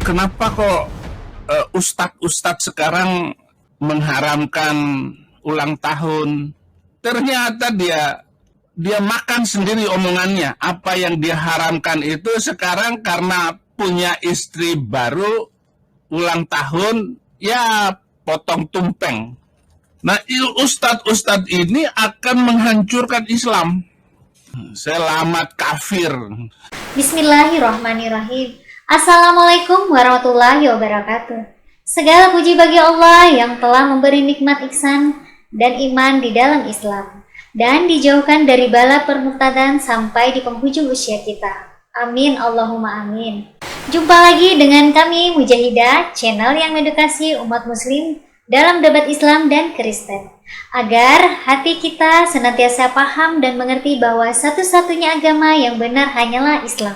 Kenapa kok ustadz-ustadz sekarang mengharamkan ulang tahun? Ternyata dia makan sendiri omongannya. Apa yang dia haramkan itu sekarang karena punya istri baru, ulang tahun, ya potong tumpeng. Nah, ustadz-ustadz ini akan menghancurkan Islam. Selamat kafir. Bismillahirrahmanirrahim. Assalamualaikum warahmatullahi wabarakatuh. Segala puji bagi Allah yang telah memberi nikmat ihsan dan iman di dalam Islam, dan dijauhkan dari bala permurtadan sampai di penghujung usia kita. Amin Allahumma amin. Jumpa lagi dengan kami Mujahidah, channel yang mengedukasi umat muslim dalam debat Islam dan Kristen, agar hati kita senantiasa paham dan mengerti bahwa satu-satunya agama yang benar hanyalah Islam.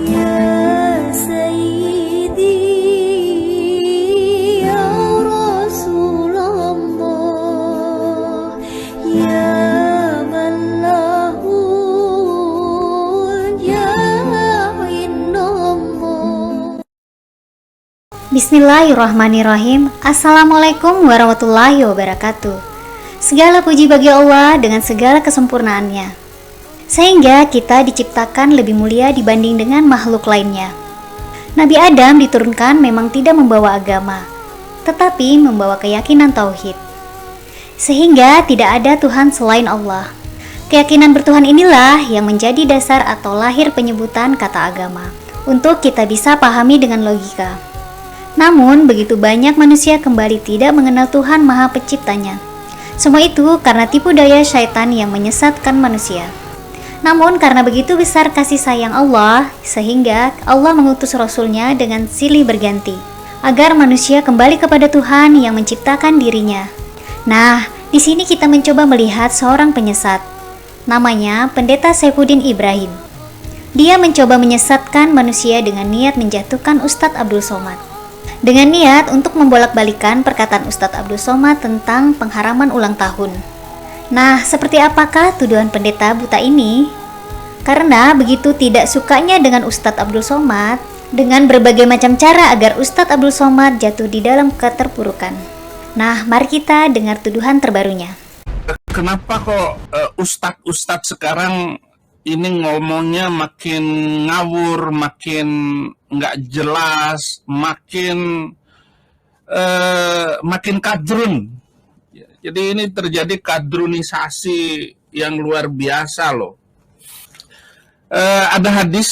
Ya Sayyidi, Ya Rasulullah, Ya Malahun, Ya Innallah. Bismillahirrahmanirrahim. Assalamualaikum warahmatullahi wabarakatuh. Segala puji bagi Allah dengan segala kesempurnaannya, sehingga kita diciptakan lebih mulia dibanding dengan makhluk lainnya. Nabi Adam diturunkan memang tidak membawa agama, tetapi membawa keyakinan tauhid, sehingga tidak ada Tuhan selain Allah. Keyakinan bertuhan inilah yang menjadi dasar atau lahir penyebutan kata agama, untuk kita bisa pahami dengan logika. Namun, begitu banyak manusia kembali tidak mengenal Tuhan Maha Penciptanya. Semua itu karena tipu daya syaitan yang menyesatkan manusia. Namun, karena begitu besar kasih sayang Allah, sehingga Allah mengutus Rasul-Nya dengan silih berganti, agar manusia kembali kepada Tuhan yang menciptakan dirinya. Nah, di sini kita mencoba melihat seorang penyesat. Namanya Pendeta Saifuddin Ibrahim. Dia mencoba menyesatkan manusia dengan niat menjatuhkan Ustadz Abdul Somad, dengan niat untuk membolak-balikan perkataan Ustadz Abdul Somad tentang pengharaman ulang tahun. Nah, seperti apakah tuduhan pendeta buta ini? Karena begitu tidak sukanya dengan Ustadz Abdul Somad, dengan berbagai macam cara agar Ustadz Abdul Somad jatuh di dalam keterpurukan. Nah, mari kita dengar tuduhan terbarunya. Kenapa kok ustadz-ustadz sekarang ini ngomongnya makin ngawur, makin nggak jelas, makin kadrun. Jadi ini terjadi kadrunisasi yang luar biasa loh. Ada hadis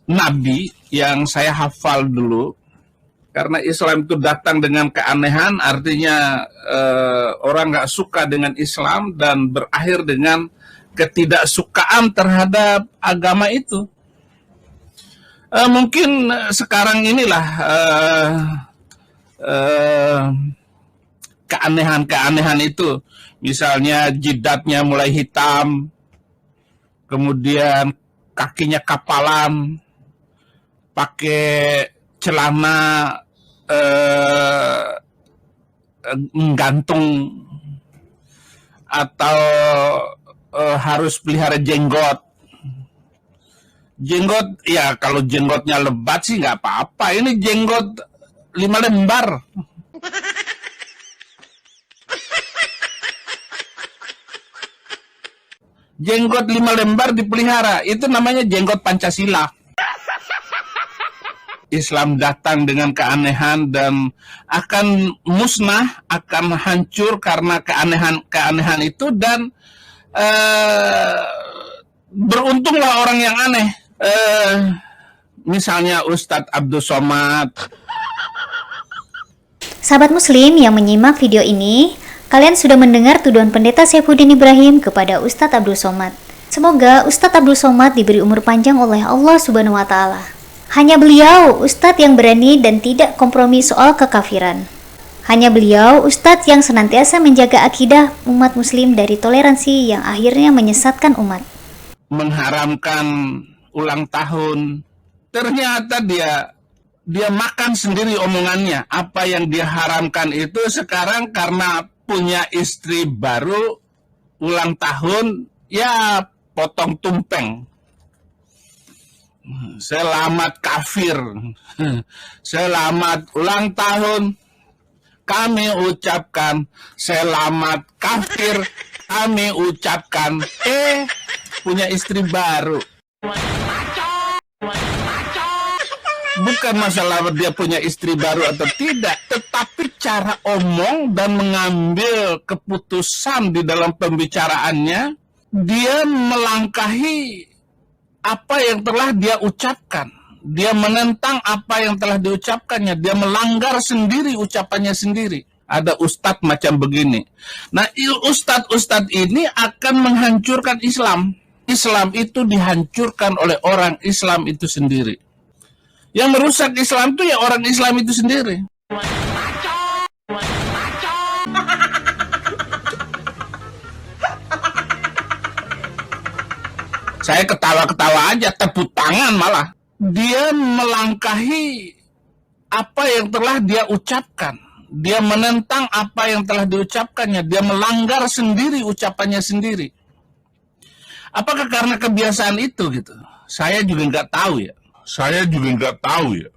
Nabi yang saya hafal dulu, karena Islam itu datang dengan keanehan, artinya orang nggak suka dengan Islam dan berakhir dengan ketidaksukaan terhadap agama itu. Mungkin sekarang inilah keanehan-keanehan itu, misalnya jidatnya mulai hitam, kemudian kakinya kapalan, pakai celana menggantung, atau harus pelihara jenggot. Jenggot, ya kalau jenggotnya lebat sih nggak apa-apa. Ini jenggot 5 lembar. Jenggot 5 lembar dipelihara, itu namanya jenggot Pancasila. Islam datang dengan keanehan dan akan musnah, akan hancur karena keanehan itu, dan beruntunglah orang yang aneh. Misalnya Ustadz Abdul Somad. Sahabat muslim yang menyimak video ini, kalian sudah mendengar tuduhan pendeta Saifuddin Ibrahim kepada Ustadz Abdul Somad. Semoga Ustadz Abdul Somad diberi umur panjang oleh Allah Subhanahu wa Ta'ala. Hanya beliau Ustadz yang berani dan tidak kompromi soal kekafiran. Hanya beliau Ustadz yang senantiasa menjaga akidah umat muslim dari toleransi yang akhirnya menyesatkan umat. Mengharamkan ulang tahun, ternyata dia makan sendiri omongannya. Apa yang dia haramkan itu sekarang karena punya istri baru, ulang tahun, ya potong tumpeng. Selamat kafir. Selamat ulang tahun. Kami ucapkan selamat kafir. Kami ucapkan punya istri baru. Bukan masalah dia punya istri baru atau tidak, tetapi cara omong dan mengambil keputusan di dalam pembicaraannya, dia melangkahi apa yang telah dia ucapkan. Dia menentang apa yang telah diucapkannya. Dia melanggar sendiri ucapannya sendiri. Ada ustadz macam begini. Nah, ustadz ini akan menghancurkan Islam. Islam itu dihancurkan oleh orang Islam itu sendiri. Yang merusak Islam itu ya orang Islam itu sendiri. Saya ketawa-ketawa aja, tepuk tangan malah. Dia melangkahi apa yang telah dia ucapkan. Dia menentang apa yang telah diucapkannya. Dia melanggar sendiri ucapannya sendiri. Apakah karena kebiasaan itu gitu? Saya juga nggak tahu ya. Saya juga nggak tahu ya.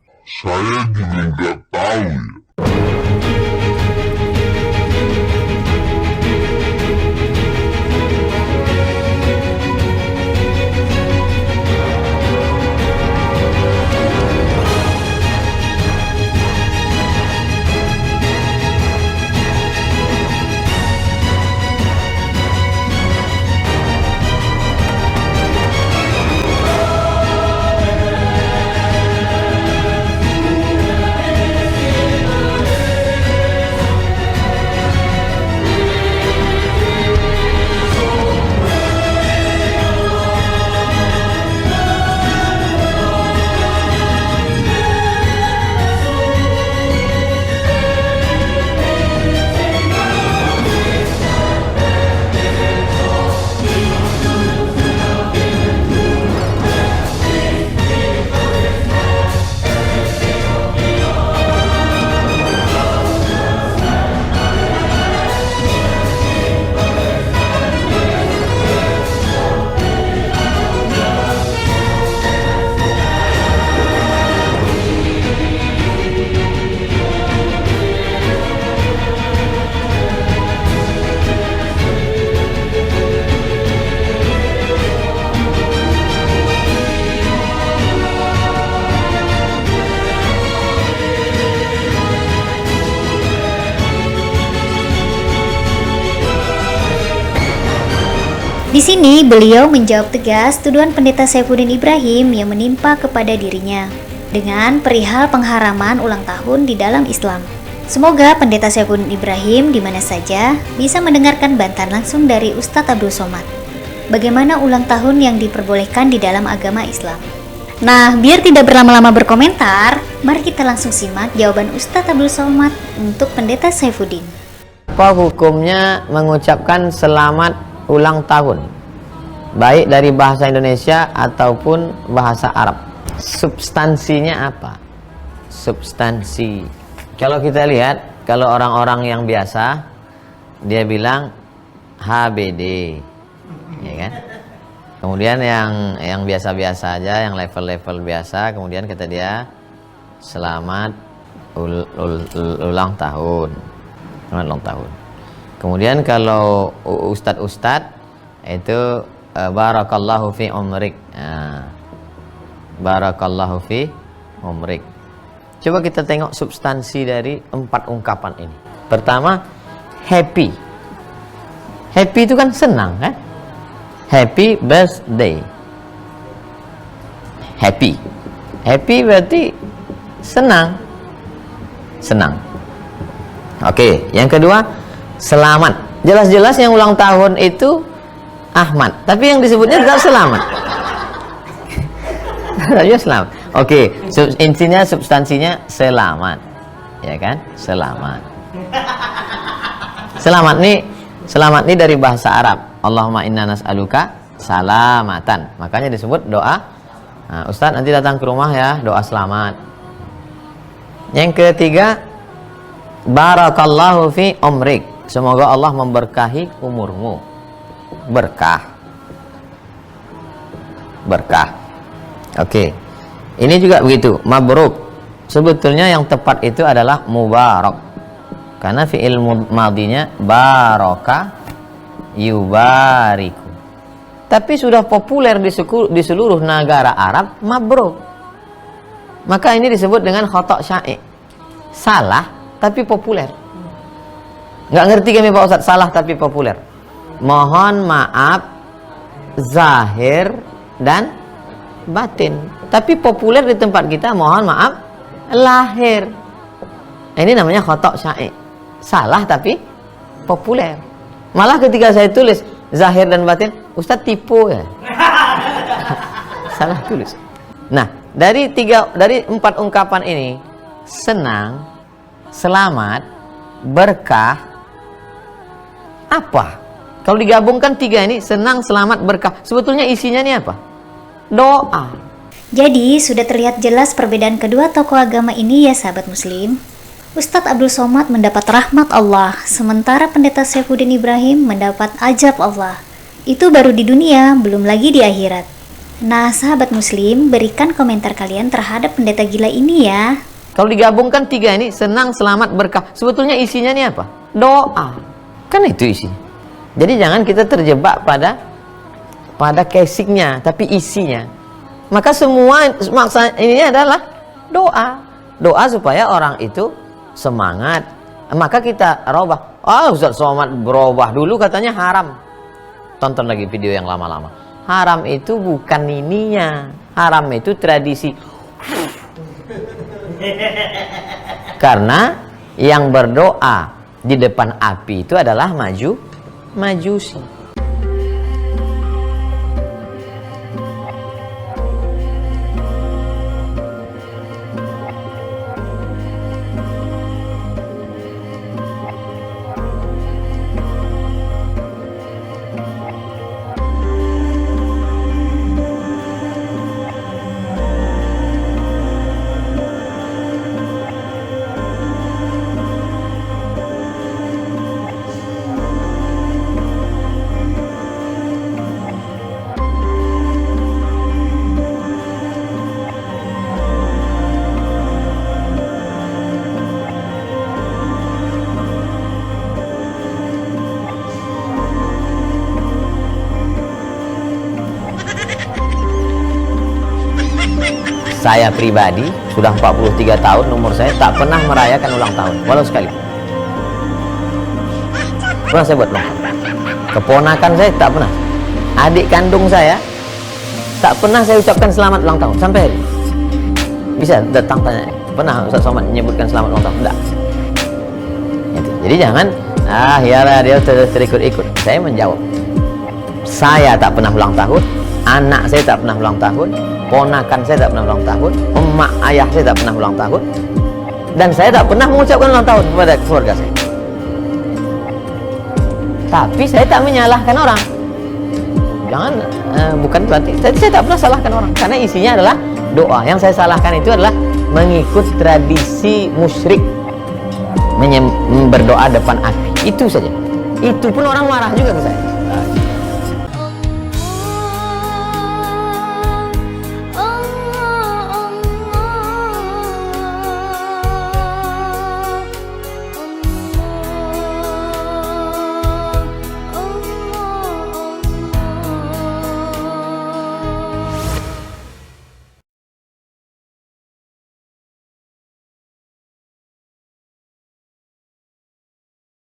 Di sini beliau menjawab tegas tuduhan Pendeta Saifuddin Ibrahim yang menimpa kepada dirinya dengan perihal pengharaman ulang tahun di dalam Islam. Semoga Pendeta Saifuddin Ibrahim di mana saja bisa mendengarkan bantahan langsung dari Ustadz Abdul Somad. Bagaimana ulang tahun yang diperbolehkan di dalam agama Islam? Nah, biar tidak berlama-lama berkomentar, mari kita langsung simak jawaban Ustadz Abdul Somad untuk Pendeta Saifuddin. Apa hukumnya mengucapkan selamat ulang tahun, baik dari bahasa Indonesia ataupun bahasa Arab? Substansinya apa? Substansi. Kalau kita lihat, kalau orang-orang yang biasa, dia bilang HBD, ya kan? Kemudian yang biasa-biasa aja, yang level-level biasa, kemudian kata dia selamat ulang tahun, selamat ulang tahun. Kemudian kalau ustadz itu barakallahu fi umrik. Barakallahu fi umrik. Coba kita tengok substansi dari 4 ungkapan ini. Pertama, happy. Happy itu kan senang, kan? Happy birthday. Happy. Happy berarti senang. Senang. Oke, yang kedua, selamat. Jelas-jelas yang ulang tahun itu Ahmad, tapi yang disebutnya tetap selamat. Saja selamat. Oke, intinya substansinya selamat, ya kan? Selamat. Selamat nih dari bahasa Arab. Allahumma inna nas'aluka salamatan. Makanya disebut doa. Nah, Ustadz nanti datang ke rumah ya, doa selamat. Yang ketiga, barakallahu fi umrik. Semoga Allah memberkahi umurmu. Berkah. Oke. Ini juga begitu, mabruk. Sebetulnya yang tepat itu adalah mubarak. Karena fi'il madinya baraka yubariku. Tapi sudah populer di seluruh negara Arab mabruk. Maka ini disebut dengan khata' syai'. Salah tapi populer. Nggak ngerti kami Pak Ustadz, salah tapi populer. Mohon maaf zahir dan batin. Tapi populer di tempat kita mohon maaf lahir. Ini namanya khata' syai'. Salah tapi populer. Malah ketika saya tulis zahir dan batin, Ustadz tipu ya. Salah tulis. Nah, dari 4 ungkapan ini, senang, selamat, berkah, apa? Kalau digabungkan 3 ini, senang, selamat, berkah, sebetulnya isinya ini apa? Doa. Jadi, sudah terlihat jelas perbedaan kedua tokoh agama ini ya sahabat muslim. Ustadz Abdul Somad mendapat rahmat Allah, sementara pendeta Saifuddin Ibrahim mendapat ajab Allah. Itu baru di dunia, belum lagi di akhirat. Nah, sahabat muslim, berikan komentar kalian terhadap pendeta gila ini ya. Kalau digabungkan 3 ini, senang, selamat, berkah, sebetulnya isinya ini apa? Doa. Kan itu isinya. Jadi jangan kita terjebak pada casingnya, tapi isinya. Maka semua maksa ini adalah doa. Doa supaya orang itu semangat. Maka kita robah. Ustaz Somad berubah dulu katanya haram. Tonton lagi video yang lama-lama. Haram itu bukan ininya. Haram itu tradisi. Karena yang berdoa di depan api itu adalah majusi. Saya pribadi sudah 43 tahun umur saya tak pernah merayakan ulang tahun walau sekali. Pernah saya buat ulang tahun. Keponakan saya tak pernah. Adik kandung saya tak pernah saya ucapkan selamat ulang tahun sampai hari ini. Bisa datang tanya, pernah Ustaz Somad menyebutkan selamat ulang tahun? Enggak. Jadi jangan iyalah dia terikut-ikut. Saya menjawab. Saya tak pernah ulang tahun, anak saya tak pernah ulang tahun, ponakan saya tak pernah ulang tahun, emak ayah saya tak pernah ulang tahun, dan saya tak pernah mengucapkan ulang tahun kepada keluarga saya. Tapi saya tak menyalahkan orang. Jangan, bukan berarti saya tak pernah salahkan orang, karena isinya adalah doa. Yang saya salahkan itu adalah mengikut tradisi musyrik, berdoa depan api. Itu saja. Itu pun orang marah juga ke saya.